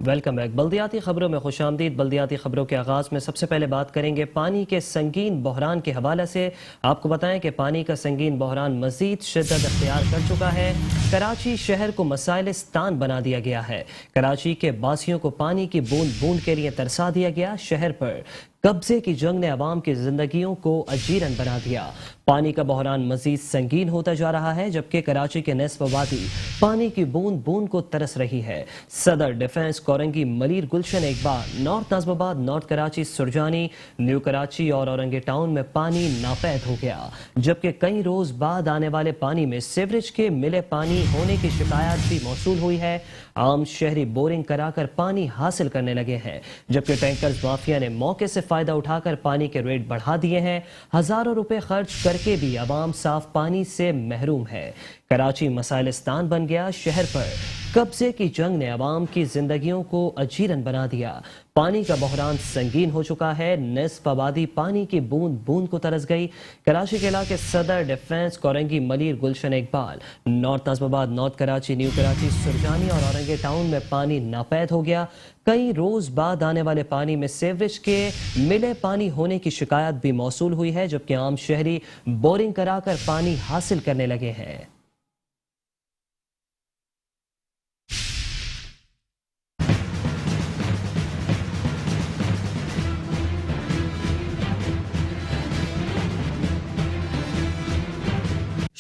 Welcome back. بلدیاتی خبروں میں خوش آمدید۔ بلدیاتی خبروں کے آغاز میں سب سے پہلے بات کریں گے پانی کے سنگین بحران کے حوالے سے۔ آپ کو بتائیں کہ پانی کا سنگین بحران مزید شدت اختیار کر چکا ہے۔ کراچی شہر کو مسائلستان بنا دیا گیا ہے۔ کراچی کے باسیوں کو پانی کی بوند بوند کے لیے ترسا دیا گیا۔ شہر پر قبضے کی جنگ نے عوام کی زندگیوں کو اجیرن بنا دیا۔ پانی کا بحران مزید سنگین ہوتا جا رہا ہے، جبکہ کراچی کے نصف آبادی پانی کی بوند بوند کو ترس رہی ہے۔ صدر defence Korangi Malir Gulshan Iqbal, north norms آباد، نارتھ کراچی، سرجانی، نیو کراچی اور اورنگی ٹاؤن میں پانی ناپید ہو گیا، جبکہ کئی روز بعد آنے والے پانی میں سیوریج کے ملے پانی ہونے کی شکایات بھی موصول ہوئی ہے۔ عام شہری بورنگ کرا کر پانی حاصل کرنے لگے ہیں، جبکہ ٹینکرز مافیا نے موقع سے فائدہ اٹھا کر پانی کے ریٹ بڑھا دیے ہیں۔ ہزاروں روپے خرچ کر کے بھی عوام صاف پانی سے محروم ہے۔ کراچی مسائلستان بن گیا۔ شہر پر قبضے کی جنگ نے عوام کی زندگیوں کو اجیرن بنا دیا۔ پانی کا بحران سنگین ہو چکا ہے۔ نصف آبادی پانی کی بوند بوند کو ترس گئی۔ کراچی کے علاقے صدر defence Korangi Malir Gulshan Iqbal, north norms آباد، نارتھ کراچی، نیو کراچی، سرجانی اور اورنگی ٹاؤن میں پانی ناپید ہو گیا۔ کئی روز بعد آنے والے پانی میں سیوریج کے ملے پانی ہونے کی شکایت بھی موصول ہوئی ہے، جبکہ عام شہری بورنگ کرا کر پانی حاصل کرنے لگے ہیں۔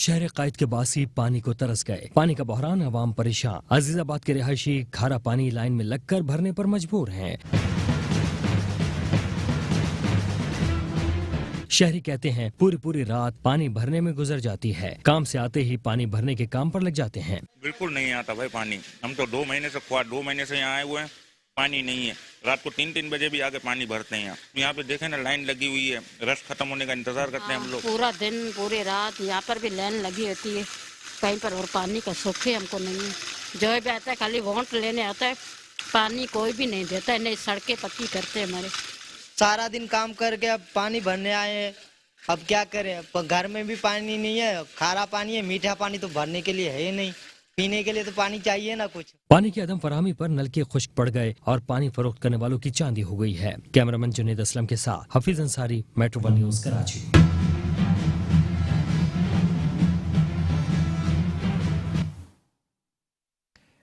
شہر قائد کے باسی پانی کو ترس گئے۔ پانی کا بحران، عوام پریشان۔ عزیز آباد کے رہائشی کھارا پانی لائن میں لگ کر بھرنے پر مجبور ہیں۔ شہری کہتے ہیں پوری رات پانی بھرنے میں گزر جاتی ہے، کام سے آتے ہی پانی بھرنے کے کام پر لگ جاتے ہیں۔ بالکل نہیں آتا بھائی پانی، ہم تو 2 مہینے سے یہاں آئے ہوئے ہیں، پانی نہیں ہے۔ رات کو 3 بجے بھی آگے پانی بھرتے ہیں۔ یہاں پہ دیکھیں نا، لائن لگی ہوئی ہے، رش ختم ہونے کا انتظار کرتے ہیں ہم لوگ۔ پورا دن پوری رات یہاں پر بھی لائن لگی ہوتی ہے کہیں پر، اور پانی کا سکھ ہم کو نہیں ہے۔ جو بھی آتا ہے خالی ووٹ لینے آتا ہے، پانی کوئی بھی نہیں دیتا ہے، نہیں سڑکیں پکی کرتے ہیں ہمارے۔ سارا دن کام کر کے اب پانی بھرنے آئے ہیں، اب کیا کریں؟ گھر میں بھی پانی نہیں ہے، کھارا پانی ہے، میٹھا پانی تو بھرنے کے لیے ہے ہی نہیں، پینے کے لیے تو پانی چاہیے نا کچھ۔ پانی کی عدم فراہمی پر نلکے خشک پڑ گئے اور پانی فروخت کرنے والوں کی چاندی ہو گئی ہے۔ کیمرامین جنید اسلم کے ساتھ Hafeez Ansari, metro One News, Karachi.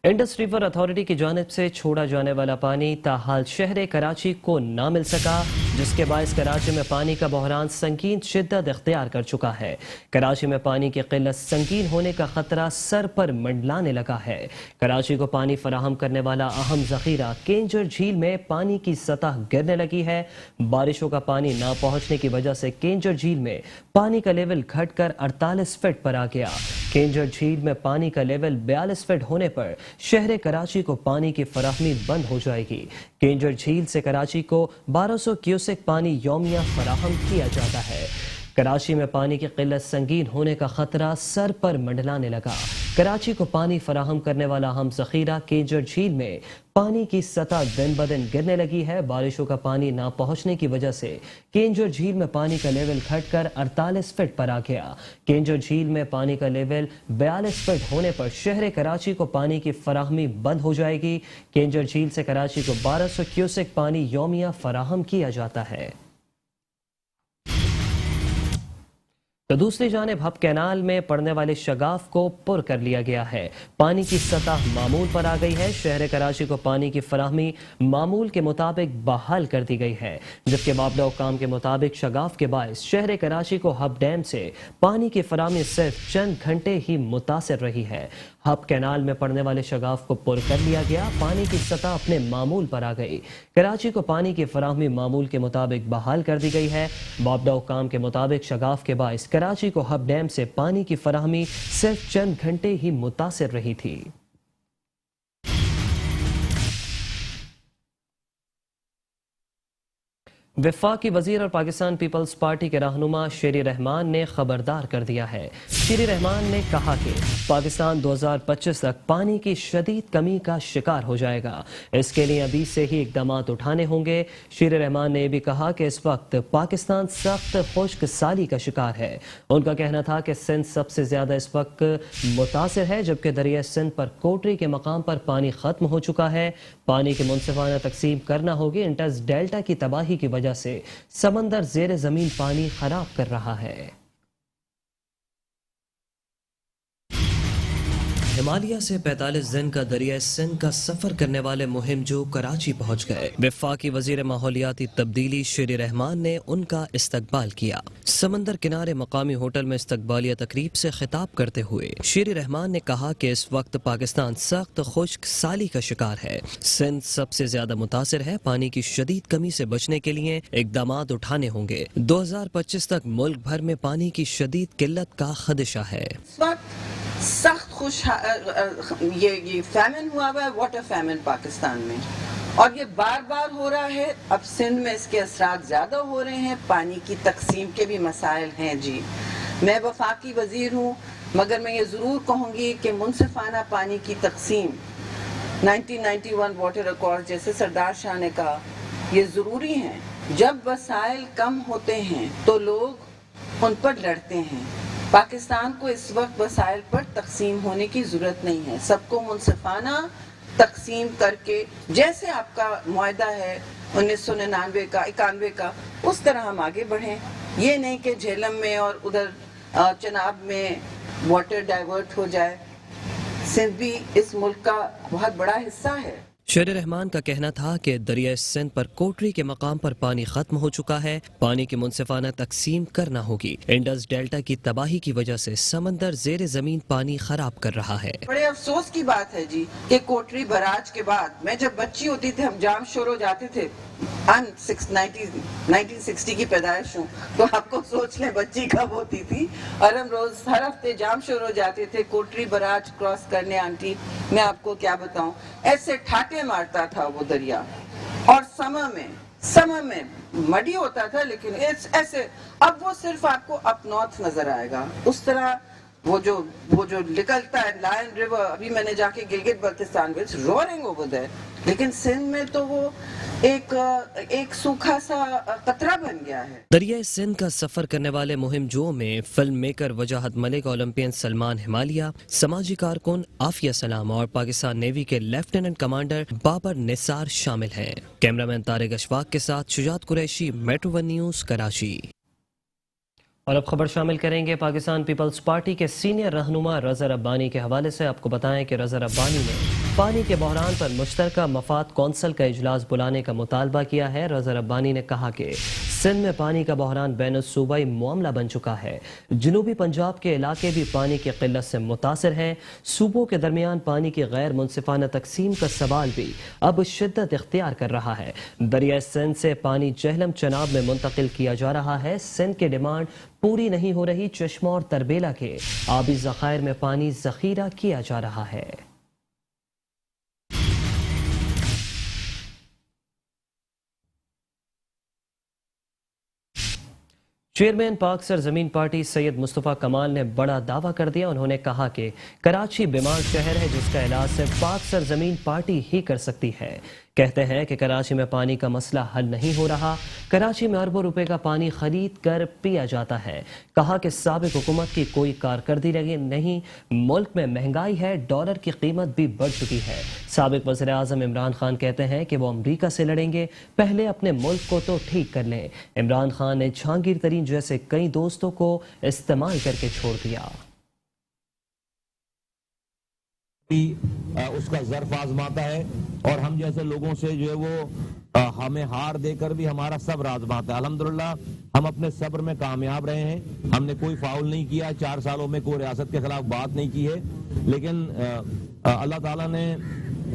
Indus river authority کی جانب سے چھوڑا جانے والا پانی تاحال شہر کراچی کو نہ مل سکا، جس کے باعث کراچی میں پانی کا بحران سنگین شدت اختیار کر چکا ہے۔ کراچی میں پانی کی قلت سنگین ہونے کا خطرہ سر پر منڈلانے لگا ہے۔ کراچی کو پانی فراہم کرنے والا اہم ذخیرہ کینجر جھیل میں پانی کی سطح گرنے لگی ہے۔ بارشوں کا پانی نہ پہنچنے کی وجہ سے کینجر جھیل میں پانی کا لیول گھٹ کر 48 فٹ پر آ گیا۔ کینجر جھیل میں پانی کا لیول 42 فٹ ہونے پر شہر کراچی کو پانی کی فراہمی بند ہو جائے گی۔ کینجر جھیل سے کراچی کو 1200 کیوسک پانی یومیہ فراہم کیا جاتا ہے۔ کراچی میں پانی کی قلت سنگین ہونے کا خطرہ سر پر منڈلانے لگا۔ کراچی کو پانی فراہم کرنے والا اہم ذخیرہ کینجر جھیل میں پانی کی سطح دن بدن گرنے لگی ہے۔ بارشوں کا پانی نہ پہنچنے کی وجہ سے کینجر جھیل میں پانی کا لیول گھٹ کر 48 فٹ پر آ گیا۔ کینجر جھیل میں پانی کا لیول 42 فٹ ہونے پر شہر کراچی کو پانی کی فراہمی بند ہو جائے گی۔ کینجر جھیل سے کراچی کو 1200 کیوسک پانی یومیہ فراہم کیا جاتا ہے۔ تو دوسری جانب ہب کینال میں پڑنے والے شگاف کو پر کر لیا گیا ہے۔ پانی کی سطح معمول پر آ گئی ہے۔ شہر کراچی کو پانی کی فراہمی معمول کے مطابق بحال کر دی گئی ہے، جبکہ معاملہ حکام کے مطابق شگاف کے باعث شہر کراچی کو ہب ڈیم سے پانی کی فراہمی صرف چند گھنٹے ہی متاثر رہی ہے۔ ہب کینال میں پڑنے والے شگاف کو پر کر لیا گیا، پانی کی سطح اپنے معمول پر آ گئی۔ کراچی کو پانی کی فراہمی معمول کے مطابق بحال کر دی گئی ہے۔ معاملہ حکام کے مطابق شگاف کے باعث کراچی کو ہب ڈیم سے پانی کی فراہمی صرف چند گھنٹے ہی متاثر رہی تھی۔ وفاقی وزیر اور پاکستان پیپلز پارٹی کے رہنما شیری رحمان نے خبردار کر دیا ہے۔ شیری رحمان نے کہا کہ پاکستان 2025 تک پانی کی شدید کمی کا شکار ہو جائے گا، اس کے لیے ابھی سے ہی اقدامات اٹھانے ہوں گے۔ شیری رحمان نے یہ بھی کہا کہ اس وقت پاکستان سخت خشک سالی کا شکار ہے۔ ان کا کہنا تھا کہ سندھ سب سے زیادہ اس وقت متاثر ہے، جبکہ دریائے سندھ پر کوٹری کے مقام پر پانی ختم ہو چکا ہے۔ پانی کی منصفانہ تقسیم کرنا ہوگی. انڈس ڈیلٹا کی تباہی کی وجہ سے سمندر زیر زمین پانی خراب کر رہا ہے. ہمالیہ سے 45 دن کا دریائے سندھ کا سفر کرنے والے مہم جو کراچی پہنچ گئے. وفاقی وزیر ماحولیاتی تبدیلی شیری رحمان نے ان کا استقبال کیا. سمندر کنارے مقامی ہوٹل میں استقبالیہ تقریب سے خطاب کرتے ہوئے شیری رحمان نے کہا کہ اس وقت پاکستان سخت خشک سالی کا شکار ہے. سندھ سب سے زیادہ متاثر ہے. پانی کی شدید کمی سے بچنے کے لیے اقدامات اٹھانے ہوں گے. 2025 تک ملک بھر میں پانی کی شدید قلت کا خدشہ ہے. سخت یہ فیمن ہوا ہے، واٹر فیمن پاکستان میں، اور یہ بار بار ہو رہا ہے. اب سندھ میں اس کے اثرات زیادہ ہو رہے ہیں. پانی کی تقسیم کے بھی مسائل ہیں. جی میں وفاقی وزیر ہوں، مگر میں یہ ضرور کہوں گی کہ منصفانہ پانی کی تقسیم 1991 واٹر ایکارڈ جیسے سردار شاہ نے کہا یہ ضروری ہیں. جب وسائل کم ہوتے ہیں تو لوگ ان پر لڑتے ہیں. پاکستان کو اس وقت وسائل پر تقسیم ہونے کی ضرورت نہیں ہے. سب کو منصفانہ تقسیم کر کے جیسے آپ کا معاہدہ ہے 1999 کا 91 کا، اس طرح ہم آگے بڑھیں. یہ نہیں کہ جہلم میں اور ادھر چناب میں واٹر ڈائیورٹ ہو جائے. سندھ بھی اس ملک کا بہت بڑا حصہ ہے. شیر رحمان کا کہنا تھا کہ دریائے سندھ پر کوٹری کے مقام پر پانی ختم ہو چکا ہے. پانی کی منصفانہ تقسیم کرنا ہوگی. انڈس ڈیلٹا کی تباہی کی وجہ سے سمندر زیر زمین پانی خراب کر رہا ہے. بڑے افسوس کی بات ہے جی کہ کوٹری براج کے بعد، میں جب بچی ہوتی تھی ہم جام شورو جاتے تھے. 1960 کی پیدائش ہوں تو آپ کو سوچ لیں بچی کب ہوتی تھی. اور ہم روز ہر ہفتے جام شورو جاتے تھے کوٹری براج کراس کرنے. آنٹی میں آپ کو کیا بتاؤں، ایسے ٹھاٹے مارتا تھا وہ دریا. اور سمر میں مڈی ہوتا تھا، لیکن ایسے اب وہ صرف آپ کو اپ نارتھ نظر آئے گا. اس طرح وہ جو نکلتا ہے لائن ریور، ابھی میں نے جا کے گلگت بلتستان میں رورنگ اوور دیر، لیکن سندھ میں تو وہ ایک سوکھا سا قطرہ بن گیا ہے. دریائے سندھ کا سفر کرنے والے مہم جو میں film maker Wajahat Malik, Olympian Salman Himalaya, سماجی کارکن عافیہ سلام اور پاکستان نیوی کے لیفٹیننٹ کمانڈر بابر نثار شامل ہیں. کیمرامین طارق اشفاق کے ساتھ Shujaat Qureshi, Metro One News, Karachi. اور اب خبر شامل کریں گے پاکستان پیپلز پارٹی کے سینئر رہنما رضا ربانی کے حوالے سے. آپ کو بتائیں کہ رضا ربانی نے پانی کے بحران پر مشترکہ مفاد کونسل کا اجلاس بلانے کا مطالبہ کیا ہے. رضا ربانی نے کہا کہ سندھ میں پانی کا بحران بین الصوبائی معاملہ بن چکا ہے. جنوبی پنجاب کے علاقے بھی پانی کی قلت سے متاثر ہیں. صوبوں کے درمیان پانی کی غیر منصفانہ تقسیم کا سوال بھی اب شدت اختیار کر رہا ہے. دریائے سندھ سے پانی جہلم چناب میں منتقل کیا جا رہا ہے. سندھ کی ڈیمانڈ پوری نہیں ہو رہی. چشمہ اور تربیلا کے آبی ذخائر میں پانی ذخیرہ کیا جا رہا ہے. چیئرمین پاک سرزمین پارٹی سید مصطفیٰ کمال نے بڑا دعویٰ کر دیا. انہوں نے کہا کہ کراچی بیمار شہر ہے جس کا علاج صرف پاک سرزمین پارٹی ہی کر سکتی ہے. کہتے ہیں کہ کراچی میں پانی کا مسئلہ حل نہیں ہو رہا. کراچی میں اربوں روپے کا پانی خرید کر پیا جاتا ہے. کہا کہ سابق حکومت کی کوئی کارکردگی نہیں. ملک میں مہنگائی ہے، ڈالر کی قیمت بھی بڑھ چکی ہے. سابق وزیر اعظم عمران خان کہتے ہیں کہ وہ امریکہ سے لڑیں گے، پہلے اپنے ملک کو تو ٹھیک کر لیں. عمران خان نے جہانگیر ترین جیسے کئی دوستوں کو استعمال کر کے چھوڑ دیا. اس کا ظرف آزماتا ہے اور ہم جیسے لوگوں سے جو ہے وہ ہمیں ہار دے کر بھی ہمارا صبر آزماتا ہے. الحمدللہ ہم اپنے صبر میں کامیاب رہے ہیں. ہم نے کوئی فاؤل نہیں کیا، 4 سالوں میں کوئی ریاست کے خلاف بات نہیں کی ہے. لیکن اللہ تعالیٰ نے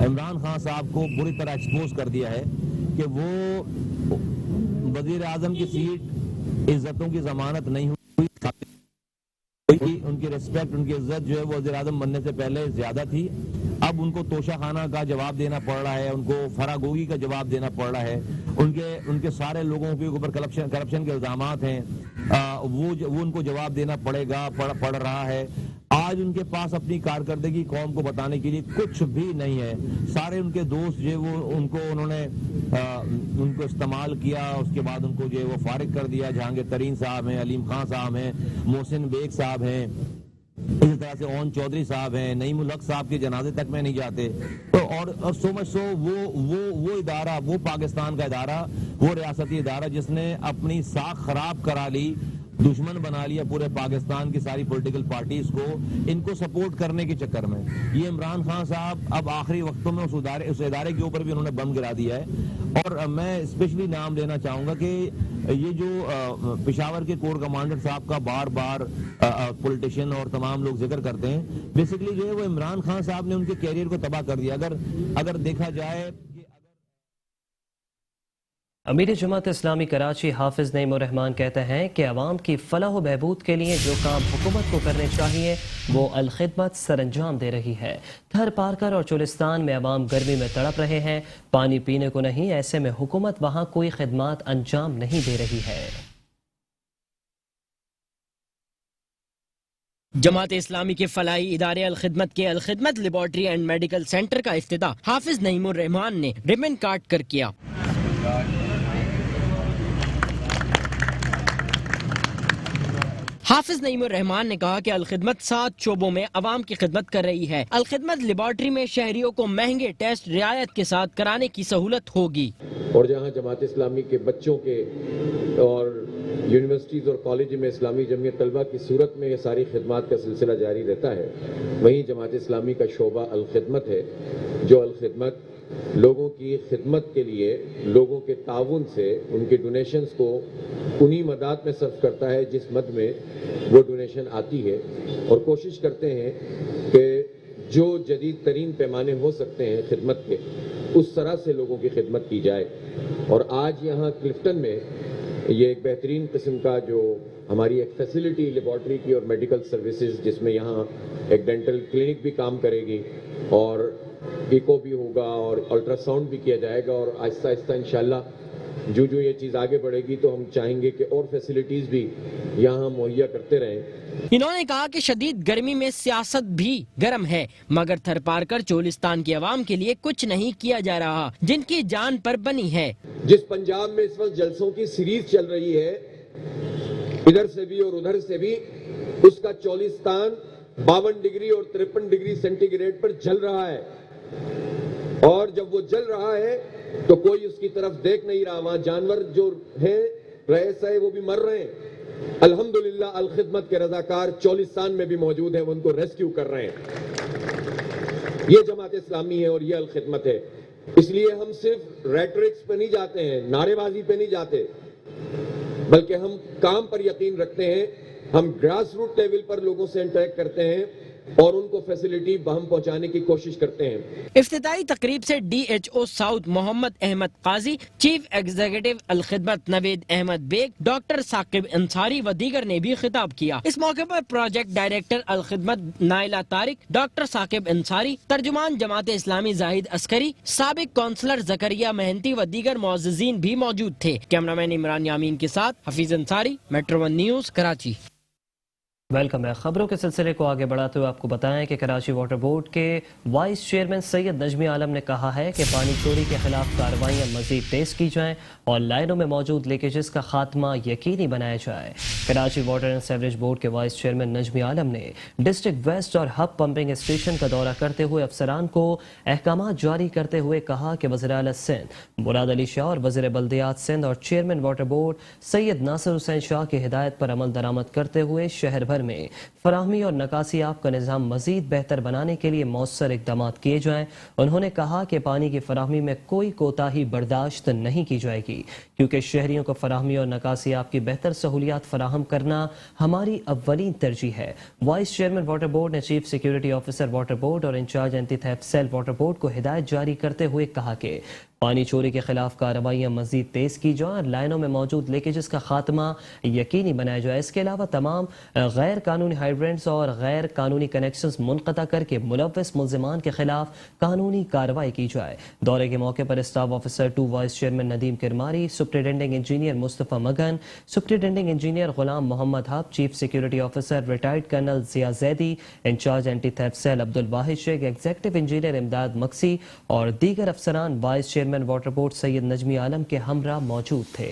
عمران خان صاحب کو بری طرح ایکسپوز کر دیا ہے کہ وہ وزیر اعظم کی سیٹ عزتوں کی ضمانت نہیں ہوئی. ان کی ریسپیکٹ، ان کی عزت جو ہے وہ وزیر اعظم بننے سے پہلے زیادہ تھی. اب ان کو توشہ خانہ کا جواب دینا پڑ رہا ہے، ان کو فراگوگی کا جواب دینا پڑ رہا ہے. ان کے سارے لوگوں کے اوپر کرپشن کے الزامات ہیں، وہ ان کو جواب دینا پڑ رہا ہے. آج ان کے پاس اپنی کارکردگی قوم کو بتانے کے لیے کچھ بھی نہیں ہے. سارے ان کے دوست جو وہ انہوں نے ان کو استعمال کیا، اس کے بعد ان کو جو ہے وہ فارغ کر دیا. جہانگیر ترین صاحب ہیں، علیم خان صاحب ہیں، محسن بیگ صاحب ہیں، اسی طرح سے اون چودھری صاحب ہیں, نعیم الحق صاحب کے جنازے تک میں نہیں جاتے. تو اور سو مچ سو وہ ادارہ, وہ پاکستان کا ادارہ, وہ ریاستی ادارہ جس نے اپنی ساکھ خراب کرا لی, دشمن بنا لیا پورے پاکستان کی ساری پولیٹیکل پارٹیز کو, ان کو سپورٹ کرنے کے چکر میں یہ عمران خان صاحب اب آخری وقتوں میں اس ادارے کے اوپر بھی انہوں نے بم گرا دیا ہے. اور میں اسپیشلی نام لینا چاہوں گا کہ یہ جو پشاور کے کور کمانڈر صاحب کا بار بار پولیٹیشین اور تمام لوگ ذکر کرتے ہیں, بیسیکلی جو ہے وہ عمران خان صاحب نے ان کے کیریئر کو تباہ کر دیا. اگر دیکھا جائے امیر جماعت اسلامی کراچی حافظ نعیم الرحمان کہتے ہیں کہ عوام کی فلاح و بہبود کے لیے جو کام حکومت کو کرنے چاہیے وہ الخدمت سر انجام دے رہی ہے. تھر پارکر اور چولستان میں عوام گرمی میں تڑپ رہے ہیں, پانی پینے کو نہیں, ایسے میں حکومت وہاں کوئی خدمات انجام نہیں دے رہی ہے. جماعت اسلامی کے فلاحی ادارے الخدمت کے Alkhidmat laboratory and medical centre کا افتتاح حافظ نعیم الرحمان نے ربن کاٹ کر کیا. حافظ نعیم الرحمان نے کہا کہ الخدمت 7 شعبوں میں عوام کی خدمت کر رہی ہے. الخدمت لیبارٹری میں شہریوں کو مہنگے ٹیسٹ رعایت کے ساتھ کرانے کی سہولت ہوگی. اور جہاں جماعت اسلامی کے بچوں کے اور یونیورسٹیز اور کالج میں اسلامی جمعیت طلبہ کی صورت میں یہ ساری خدمات کا سلسلہ جاری رہتا ہے, وہیں جماعت اسلامی کا شعبہ الخدمت ہے, جو الخدمت لوگوں کی خدمت کے لیے لوگوں کے تعاون سے ان کے ڈونیشنز کو انہی مدات میں صرف کرتا ہے جس مد میں وہ ڈونیشن آتی ہے, اور کوشش کرتے ہیں کہ جو جدید ترین پیمانے ہو سکتے ہیں خدمت کے اس طرح سے لوگوں کی خدمت کی جائے. اور آج یہاں کلفٹن میں یہ ایک بہترین قسم کا جو ہماری ایک فیسلٹی لیبارٹری کی اور میڈیکل سروسز, جس میں یہاں ایک ڈینٹل کلینک بھی کام کرے گی اور ایکو بھی ہوگا اور الٹرا ساؤنڈ بھی کیا جائے گا, اور آہستہ آہستہ انشاءاللہ جو یہ چیز آگے بڑھے گی تو ہم چاہیں گے کہ اور فیسلٹیز بھی یہاں مہیا کرتے رہیں. انہوں نے کہا کہ شدید گرمی میں سیاست بھی گرم ہے, مگر تھر پارکر چولستان کی عوام کے لیے کچھ نہیں کیا جا رہا جن کی جان پر بنی ہے. جس پنجاب میں اس وقت جلسوں کی سیریز چل رہی ہے, ادھر سے بھی اور ادھر سے بھی, اس کا چولستان 52 ڈگری اور 53 ڈگری سینٹی گریڈ پر جل رہا ہے, اور جب وہ جل رہا ہے تو کوئی اس کی طرف دیکھ نہیں رہا. وہاں جانور جو ہیں رئیس ہے وہ بھی مر رہے ہیں. الحمدللہ الخدمت کے رضاکار چولستان میں بھی موجود ہیں, وہ ان کو ریسکیو کر رہے ہیں. یہ جماعت اسلامی ہے اور یہ الخدمت ہے. اس لیے ہم صرف ریٹرکس پہ نہیں جاتے ہیں, نعرے بازی پہ نہیں جاتے, بلکہ ہم کام پر یقین رکھتے ہیں. ہم گراس روٹ لیول پر لوگوں سے انٹریکٹ کرتے ہیں اور ان کو فیسلٹی بہم پہنچانے کی کوشش کرتے ہیں. افتتاحی تقریب سے ڈی ایچ او ساؤتھ محمد احمد قاضی, چیف ایگزیکٹو الخدمت نوید احمد بیگ, ڈاکٹر ثاقب انصاری و دیگر نے بھی خطاب کیا. اس موقع پر پروجیکٹ ڈائریکٹر الخدمت نائلہ طارق, ڈاکٹر ثاقب انصاری, ترجمان جماعت اسلامی زاہد عسکری, سابق کونسلر زکریا مہنتی و دیگر معززین بھی موجود تھے. کیمرامین عمران یامین کے ساتھ Hafeez Ansari, metro 1 news, Karachi. Welcome ہے. خبروں کے سلسلے کو آگے بڑھاتے ہوئے آپ کو بتائیں کہ کراچی واٹر بورڈ کے وائس چیئرمین سید نجمی عالم نے کہا ہے کہ پانی چوری کے خلاف کارروائیاں مزید تیز کی جائیں اور لائنوں میں موجود لیکیجز کا خاتمہ یقینی بنایا جائے. Karachi water and sewerage board کے وائس چیئرمین نجمی عالم نے ڈسٹرکٹ ویسٹ اور ہب پمپنگ اسٹیشن کا دورہ کرتے ہوئے افسران کو احکامات جاری کرتے ہوئے کہا کہ وزیر اعلیٰ سندھ مراد علی شاہ اور وزیر بلدیات سندھ اور چیئرمین واٹر بورڈ سید ناصر حسین شاہ کی ہدایت پر عمل درآمد کرتے ہوئے شہر بھر میں فراہمی اور نکاسی آب کا نظام مزید بہتر بنانے کے لیے مؤثر اقدامات کیے جائیں. انہوں نے کہا کہ پانی کی فراہمی میں کوئی کوتاہی برداشت نہیں کی جائے گی, کیونکہ شہریوں کو فراہمی اور نکاسی آب کی بہتر سہولیات فراہم کرنا ہماری اولین ترجیح ہے. وائس چیئرمین واٹر بورڈ نے chief security officer water board اور incharge anti theft cell water board کو ہدایت جاری کرتے ہوئے کہا کہ پانی چوری کے خلاف کارروائیاں مزید تیز کی جائیں اور لائنوں میں موجود لیکیجز کا خاتمہ یقینی بنایا جائے. اس کے علاوہ تمام غیر قانونی ہائیڈرنٹس اور غیر قانونی کنیکشنز منقطع کر کے ملوث ملزمان کے خلاف قانونی کارروائی کی جائے. دورے کے موقع پر staff officer 2 vice chairman Nadeem Karmari, superintending engineer Mustafa Magan, superintending engineer Ghulam Muhammad Hub, chief security officer retired colonel Zia Zaidi, incharge anti theft cell Abdulwahid Shaikh, executive engineer Imdad Maksi اور دیگر افسران vice chairman water board Syed Najmi Alam کے ہمراہ موجود تھے.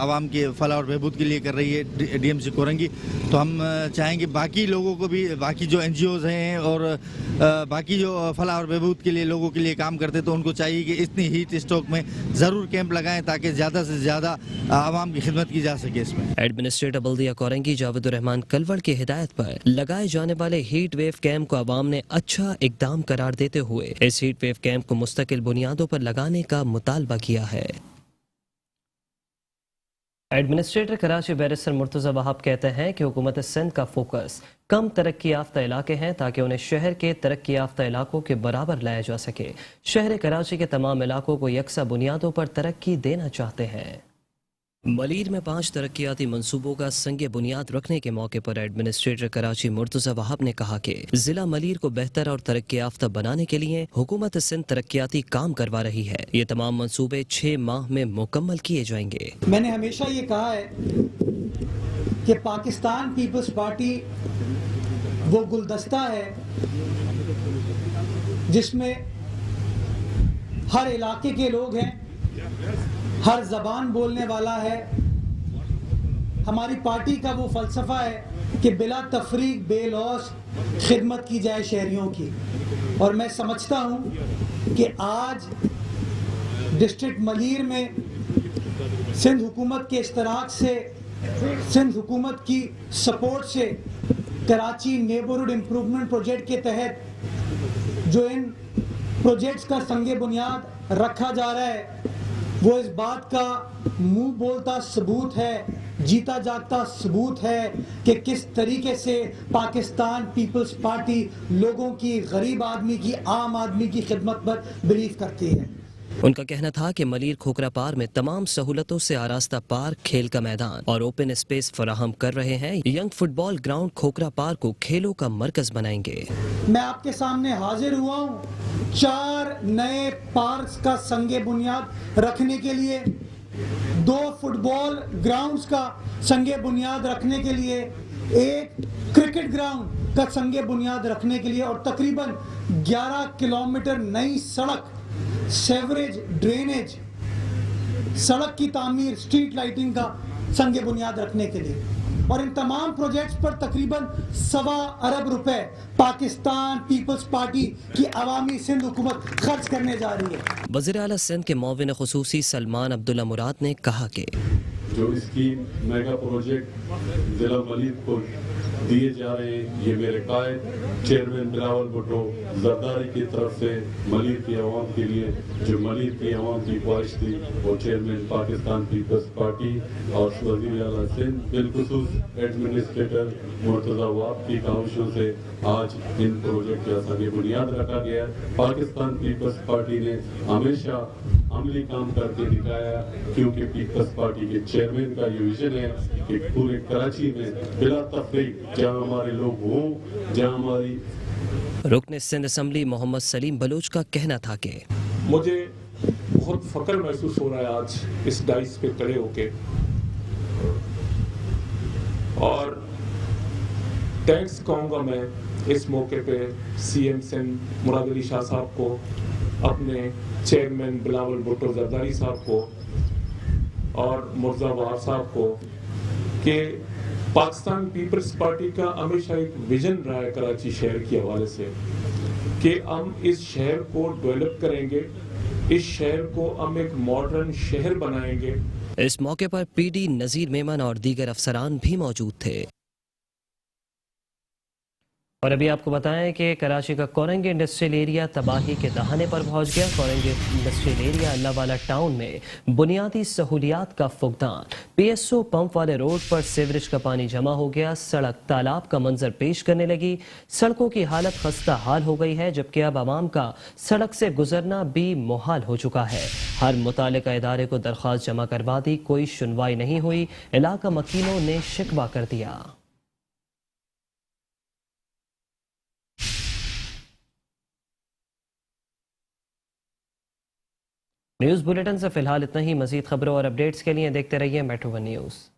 عوام کے فلاح اور بہبود کے لیے کر رہی ہے ڈی ایم سی کورنگی. تو ہم چاہیں گے باقی لوگوں کو بھی, باقی جو این جی اوز ہیں اور باقی جو فلاح اور بہبود کے لیے لوگوں کے لیے کام کرتے تو ان کو چاہیے کہ اتنی ہیٹ اسٹروک میں ضرور کیمپ لگائیں تاکہ زیادہ سے زیادہ عوام کی خدمت کی جا سکے. اس میں ایڈمنسٹریٹر بلدیہ کورنگی جاوید الرحمان کلوڑ کی ہدایت پر لگائے جانے والے ہیٹ ویو کیمپ کو عوام نے اچھا اقدام قرار دیتے ہوئے اس ہیٹ ویو کیمپ کو مستقل بنیادوں پر لگانے کا مطالبہ کیا ہے. ایڈمنسٹریٹر کراچی بیرسٹر مرتضی وہاب کہتے ہیں کہ حکومت سندھ کا فوکس کم ترقی یافتہ علاقے ہیں تاکہ انہیں شہر کے ترقی یافتہ علاقوں کے برابر لایا جا سکے. شہر کراچی کے تمام علاقوں کو یکساں بنیادوں پر ترقی دینا چاہتے ہیں. ملیر میں 5 ترقیاتی منصوبوں کا سنگ بنیاد رکھنے کے موقع پر ایڈمنسٹریٹر کراچی مرتضی وہاب نے کہا کہ ضلع ملیر کو بہتر اور ترقی یافتہ بنانے کے لیے حکومت سندھ ترقیاتی کام کروا رہی ہے. یہ تمام منصوبے 6 ماہ میں مکمل کیے جائیں گے. میں نے ہمیشہ یہ کہا ہے کہ پاکستان پیپلز پارٹی وہ گلدستہ ہے جس میں ہر علاقے کے لوگ ہیں, ہر زبان بولنے والا ہے. ہماری پارٹی کا وہ فلسفہ ہے کہ بلا تفریق بے لوث خدمت کی جائے شہریوں کی. اور میں سمجھتا ہوں کہ آج ڈسٹرکٹ ملیر میں سندھ حکومت کے اشتراک سے, سندھ حکومت کی سپورٹ سے کراچی نیبرہڈ امپروومنٹ پروجیکٹ کے تحت جو ان پروجیکٹس کا سنگ بنیاد رکھا جا رہا ہے وہ اس بات کا منہ بولتا ثبوت ہے, جیتا جاگتا ثبوت ہے کہ کس طریقے سے پاکستان پیپلز پارٹی لوگوں کی, غریب آدمی کی, عام آدمی کی خدمت پر بلیو کرتی ہے. ان کا کہنا تھا کہ ملیر کھوکھرا پار میں تمام سہولتوں سے آراستہ پارک, کھیل کا میدان اور اوپن اسپیس فراہم کر رہے ہیں. ینگ فٹ بال گراؤنڈ کھوکھرا پار کو کھیلوں کا مرکز بنائیں گے. میں آپ کے سامنے حاضر ہوا ہوں 4 نئے پارکس کا سنگ بنیاد رکھنے کے لیے, 2 فٹ بال گراؤنڈز کا سنگ بنیاد رکھنے کے لیے, 1 کرکٹ گراؤنڈ کا سنگ بنیاد رکھنے کے لیے اور تقریباً 11 کلومیٹر نئی سڑک, سیوریج, ڈرینیج, سڑک کی تعمیر, اسٹریٹ لائٹنگ کا سنگ بنیاد رکھنے کے لیے. اور ان تمام پروجیکٹس پر تقریباً 1.25 ارب روپے پاکستان پیپلز پارٹی کی عوامی سندھ حکومت خرچ کرنے جا رہی ہے. وزیر اعلیٰ سندھ کے معاون خصوصی سلمان عبداللہ مراد نے کہا کہ جو اس کی میگا پروجیکٹ ضلع ملیر کو دیے جا رہے ہیں, یہ میرے قائد چیئرمین بلاول بھٹو زرداری کی طرف سے ملیر کی عوام کے لیے, جو ملیر کی عوام کی خواہش تھی, وہ چیئرمین پاکستان پیپلز پارٹی اور وزیر اعلیٰ سندھ بالخصوص ایڈمنسٹریٹر مرتضی وہاب کی کاوشوں سے آج ان پروجیکٹ کا سنگ بنیاد رکھا گیا. پاکستان پیپلز پارٹی نے ہمیشہ عملی کام کر کے دکھایا, کیونکہ پیپلز پارٹی کے چیئرمین کا یہ ویژن ہے کہ پورے کراچی میں بلا تفریق جہاں ہمارے لوگ ہوں, جہاں ہماری. رکن سندھ اسمبلی محمد سلیم بلوچ کا کہنا تھا کہ مجھے بہت فخر محسوس ہو رہا ہے آج اس ڈائس پہ کھڑے ہو کے, اور تھینکس کہوں گا میں اس موقع پہ سی ایم سندھ مراد علی شاہ صاحب کو, اپنے چیئرمین بلاول بھٹو زرداری صاحب کو اور مرتضی وہاب صاحب کو, کہ پاکستان پیپلز پارٹی کا ہمیشہ ایک ویژن رہا ہے کراچی شہر کے حوالے سے کہ ہم اس شہر کو ڈیولپ کریں گے, اس شہر کو ہم ایک ماڈرن شہر بنائیں گے. اس موقع پر پی ڈی نذیر میمن اور دیگر افسران بھی موجود تھے. اور ابھی آپ کو بتائیں کہ کراچی کا کورنگی انڈسٹریل ایریا تباہی کے دہانے پر پہنچ گیا. کورنگی انڈسٹریل ایریا اللہ والا ٹاؤن میں بنیادی سہولیات کا فقدان, پی ایس او پمپ والے روڈ پر سیوریج کا پانی جمع ہو گیا, سڑک تالاب کا منظر پیش کرنے لگی, سڑکوں کی حالت خستہ حال ہو گئی ہے, جبکہ اب عوام کا سڑک سے گزرنا بھی محال ہو چکا ہے. ہر متعلقہ ادارے کو درخواست جمع کروا دی, کوئی سنوائی نہیں ہوئی. علاقہ مکینوں نے شکوہ کر دیا. نیوز بلیٹن سے فی الحال اتنا ہی. مزید خبروں اور اپڈیٹس کے لیے دیکھتے رہیے میٹرو ون نیوز.